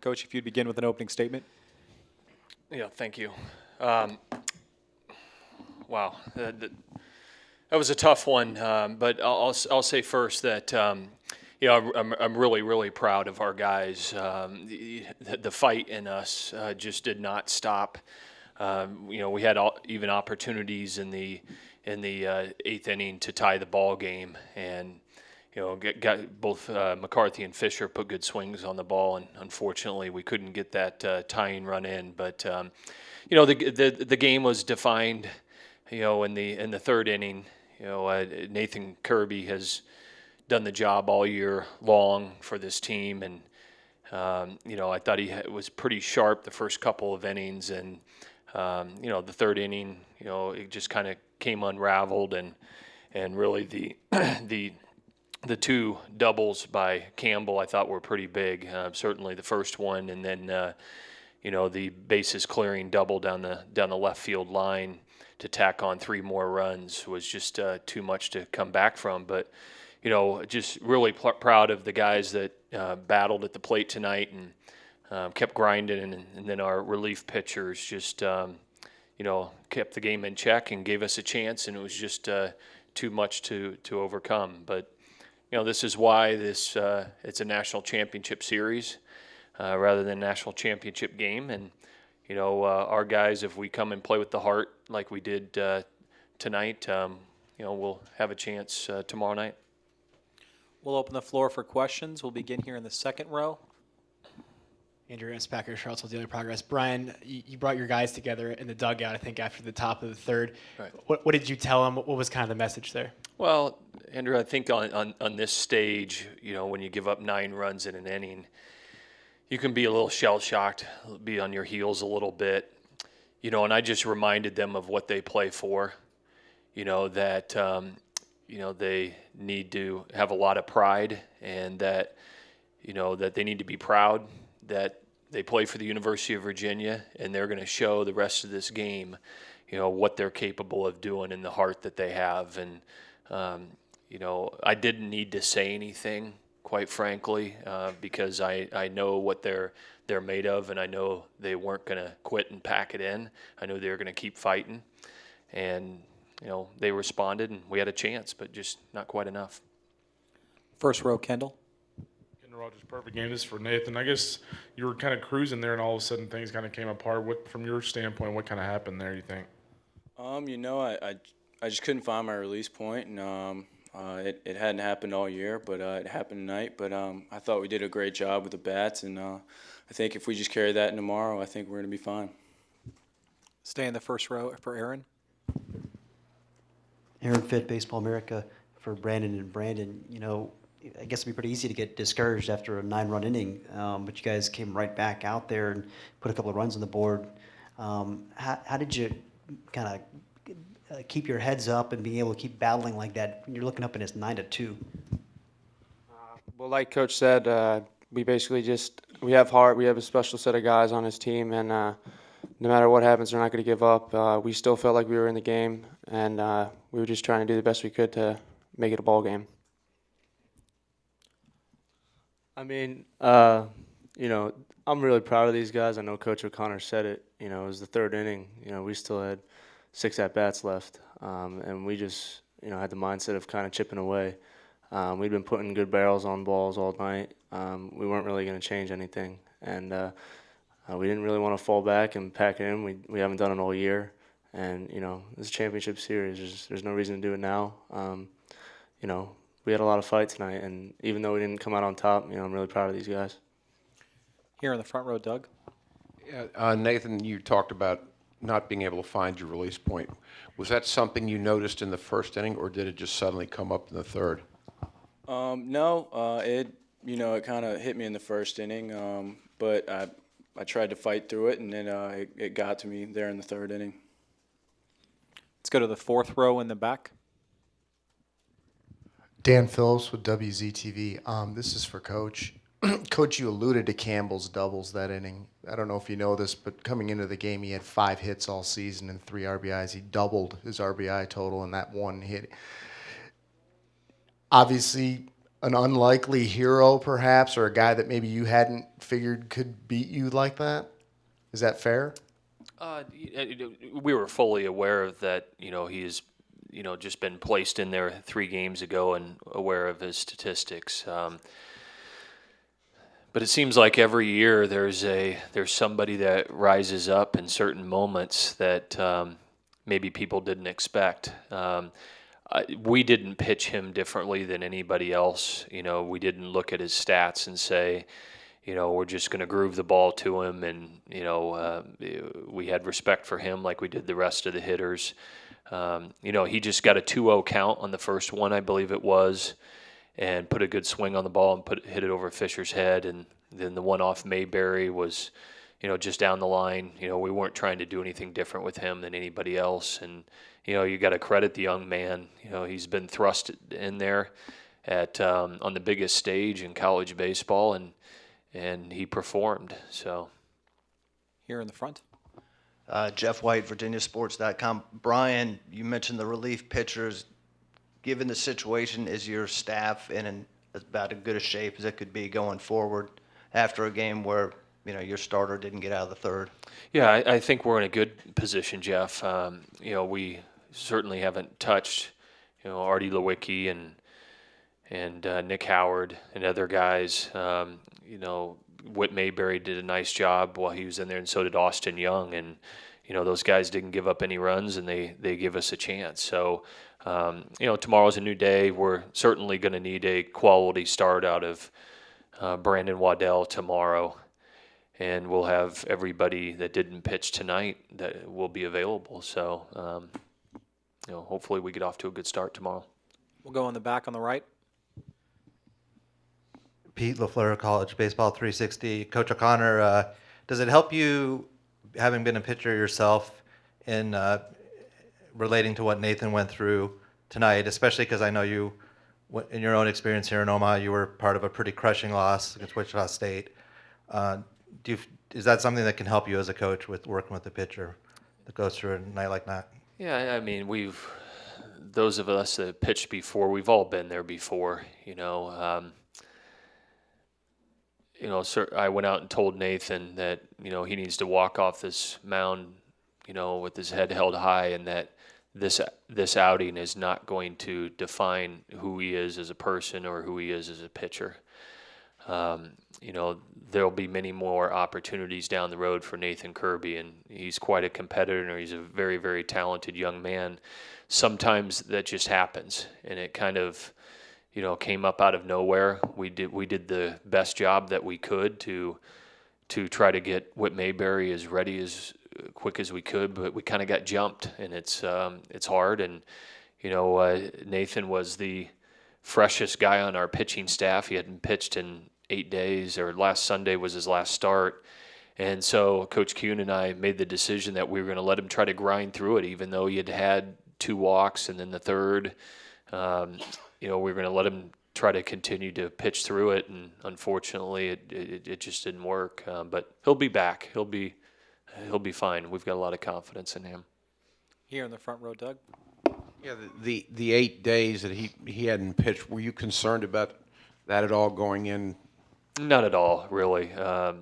Coach, if you'd begin with an opening statement. Yeah, thank you. Wow, that was a tough one, but I'll say first that I'm really proud of our guys. The fight in us just did not stop. We had even opportunities in the eighth inning to tie the ball game, and got both McCarthy and Fisher put good swings on the ball, and unfortunately we couldn't get that tying run in. But the game was defined, in the third inning. Nathan Kirby has done the job all year long for this team, and I thought he was pretty sharp the first couple of innings, and the third inning, it just kind of came unraveled, and really the two doubles by Campbell I thought were pretty big. Certainly the first one, and then the bases clearing double down the left field line to tack on 3 more runs was just too much to come back from. But just really proud of the guys that battled at the plate tonight and kept grinding, and then our relief pitchers just kept the game in check and gave us a chance, and it was just too much to overcome. But this is why it's a national championship series rather than national championship game. And our guys, if we come and play with the heart like we did tonight, we'll have a chance tomorrow night. We'll open the floor for questions. We'll begin here in the second row. Andrew Packer, Charlottesville Daily Progress. Brian, you brought your guys together in the dugout, I think, after the top of the third. Right. What did you tell them? What was kind of the message there? Well, Andrew, I think on this stage, when you give up 9 runs in an inning, you can be a little shell-shocked, be on your heels a little bit, and I just reminded them of what they play for, that, they need to have a lot of pride, and that, that they need to be proud that they play for the University of Virginia, and they're going to show the rest of this game, what they're capable of doing in the heart that they have. And, I didn't need to say anything, quite frankly, because I know what they're made of, and I know they weren't going to quit and pack it in. I knew they were going to keep fighting, and they responded, and we had a chance, but just not quite enough. First row, Kendall. Kendall Rogers, perfect game. This is for Nathan. I guess you were kind of cruising there, and all of a sudden things kind of came apart. What, from your standpoint, what kind of happened there, you think? I just couldn't find my release point, and it hadn't happened all year, but it happened tonight. But I thought we did a great job with the bats, and I think if we just carry that in tomorrow, I think we're going to be fine. Stay in the first row for Aaron. Aaron Fitt, Baseball America, for Brandon and Branden. I guess it'd be pretty easy to get discouraged after a 9-run inning, but you guys came right back out there and put a couple of runs on the board. How did you kind of keep your heads up and being able to keep battling like that when you're looking up and it's 9-2? Well, like Coach said, we basically we have heart. We have a special set of guys on his team, and no matter what happens, we're not going to give up. We still felt like we were in the game, and we were just trying to do the best we could to make it a ball game. I mean, I'm really proud of these guys. I know Coach O'Connor said it. It was the third inning. We still had 6 at-bats left, and we just, had the mindset of kind of chipping away. We'd been putting good barrels on balls all night. We weren't really going to change anything, and we didn't really want to fall back and pack it in. We haven't done it all year, and this is a championship series. There's no reason to do it now. We had a lot of fight tonight, and even though we didn't come out on top, I'm really proud of these guys. Here in the front row, Doug. Yeah, Nathan, you talked about not being able to find your release point. Was that something you noticed in the first inning, or did it just suddenly come up in the third? No, it kind of hit me in the first inning, but I tried to fight through it, and then it got to me there in the third inning. Let's go to the fourth row in the back. Dan Phillips with WZTV. This is for Coach. Coach, you alluded to Campbell's doubles that inning. I don't know if you know this, but coming into the game, he had 5 hits all season and 3 RBIs. He doubled his RBI total in that one hit. Obviously, an unlikely hero, perhaps, or a guy that maybe you hadn't figured could beat you like that? Is that fair? We were fully aware of that. He's just been placed in there 3 games ago and aware of his statistics. But it seems like every year there's somebody that rises up in certain moments that maybe people didn't expect. We didn't pitch him differently than anybody else. We didn't look at his stats and say, we're just going to groove the ball to him. And, we had respect for him like we did the rest of the hitters. He just got a 2-0 count on the first one, I believe it was, and put a good swing on the ball and hit it over Fisher's head. And then the one off Mayberry was, just down the line. We weren't trying to do anything different with him than anybody else. And, you got to credit the young man. He's been thrust in there on the biggest stage in college baseball, and he performed. So Here in the front. Jeff White, VirginiaSports.com. Brian, you mentioned the relief pitchers. Given the situation, is your staff in about as good a shape as it could be going forward after a game where your starter didn't get out of the third? Yeah, I think we're in a good position, Jeff. We certainly haven't touched, Artie Lewicki and Nick Howard and other guys. Whit Mayberry did a nice job while he was in there, and so did Austin Young. And those guys didn't give up any runs, and they give us a chance. So tomorrow's a new day. We're certainly going to need a quality start out of Brandon Waddell tomorrow. And we'll have everybody that didn't pitch tonight that will be available. So, hopefully we get off to a good start tomorrow. We'll go in the back on the right. Pete LaFleur, College Baseball 360. Coach O'Connor, does it help you, having been a pitcher yourself, in relating to what Nathan went through tonight, especially because I know you, in your own experience here in Omaha, you were part of a pretty crushing loss against Wichita State. Is that something that can help you as a coach with working with the pitcher that goes through a night like that? Yeah, I mean, those of us that pitched before, we've all been there before, Sir, I went out and told Nathan that, he needs to walk off this mound, with his head held high, and that this outing is not going to define who he is as a person or who he is as a pitcher. There'll be many more opportunities down the road for Nathan Kirby, and he's quite a competitor, and he's a very, very talented young man. Sometimes that just happens, and it kind of, came up out of nowhere. We did the best job that we could to try to get Whit Mayberry as ready as quick as we could, but we kind of got jumped, and it's hard. And Nathan was the freshest guy on our pitching staff. He hadn't pitched in 8 days, or last Sunday was his last start. And so Coach Kuhn and I made the decision that we were going to let him try to grind through it, even though he had 2 walks and then the third. We were going to let him try to continue to pitch through it, and unfortunately it just didn't work. But he'll be back. He'll be fine. We've got a lot of confidence in him. Here in the front row, Doug. Yeah, the 8 days that he hadn't pitched, were you concerned about that at all going in? Not at all, really. I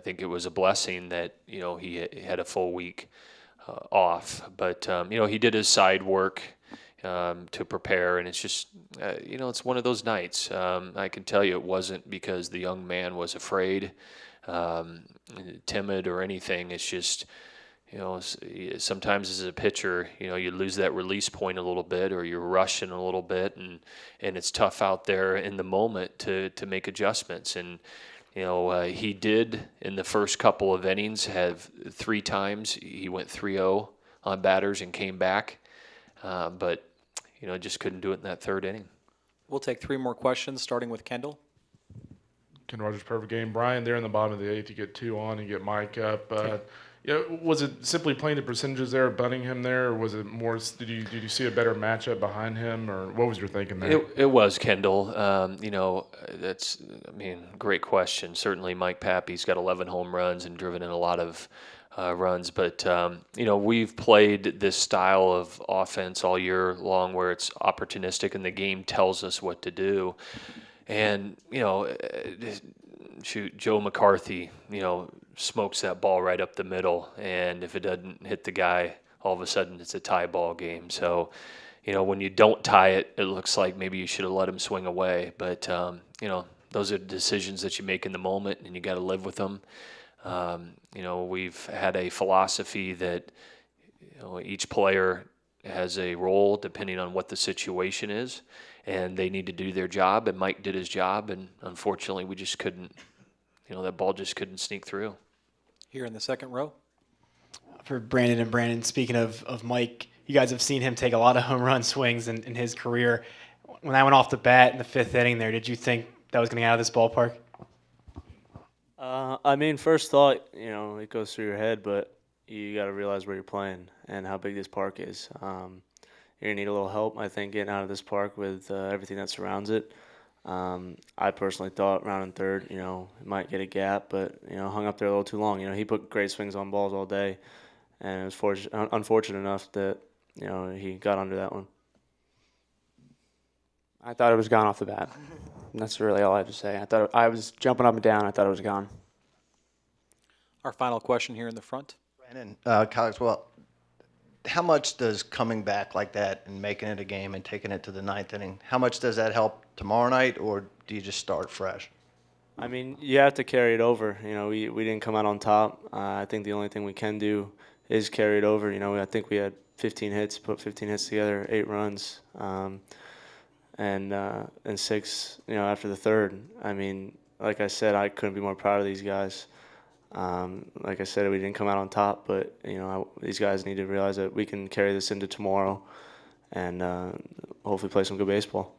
think it was a blessing that, he had a full week off. But, he did his side work to prepare, and it's just, it's one of those nights. I can tell you it wasn't because the young man was afraid, timid, or anything. It's just, sometimes as a pitcher, you lose that release point a little bit, or you're rushing a little bit, and it's tough out there in the moment to make adjustments. And he did in the first couple of innings have 3 times he went 3-0 on batters and came back, but just couldn't do it in that 3rd inning. We'll take 3 more questions, starting with Kendall. Ken Rogers, Perfect Game. Brian, there in the bottom of the 8th, you get 2 on, you get Mike up. Was it simply playing the percentages there, bunting him there, or was it more? Did you see a better matchup behind him, or what was your thinking there? It was Kendall. Great question. Certainly, Mike Pappy's got 11 home runs and driven in a lot of runs. But, we've played this style of offense all year long where it's opportunistic and the game tells us what to do. And, shoot, Joe McCarthy, smokes that ball right up the middle. And if it doesn't hit the guy, all of a sudden it's a tie ball game. So, when you don't tie it, it looks like maybe you should have let him swing away. But, those are decisions that you make in the moment, and you got to live with them. We've had a philosophy that each player has a role depending on what the situation is, and they need to do their job. And Mike did his job, and unfortunately, we just couldn't. That ball just couldn't sneak through. Here in the second row. For Brandon and Brandon, speaking of Mike, you guys have seen him take a lot of home run swings in his career. When I went off the bat in the fifth inning there, did you think that was going to get out of this ballpark? First thought, it goes through your head, but you got to realize where you're playing and how big this park is. You're going to need a little help, I think, getting out of this park with everything that surrounds it. I personally thought rounding third, it might get a gap, but, hung up there a little too long. He put great swings on balls all day, and it was unfortunate enough that, he got under that one. I thought it was gone off the bat. And that's really all I have to say. I thought I was jumping up and down. I thought it was gone. Our final question here in the front. Brandon Cogswell, how much does coming back like that and making it a game and taking it to the ninth inning, how much does that help tomorrow night, or do you just start fresh? You have to carry it over. We didn't come out on top. I think the only thing we can do is carry it over. I think we had 15 hits, put 15 hits together, 8 runs. And 6, after the third. Like I said, I couldn't be more proud of these guys. Like I said, we didn't come out on top, but these guys need to realize that we can carry this into tomorrow and hopefully play some good baseball.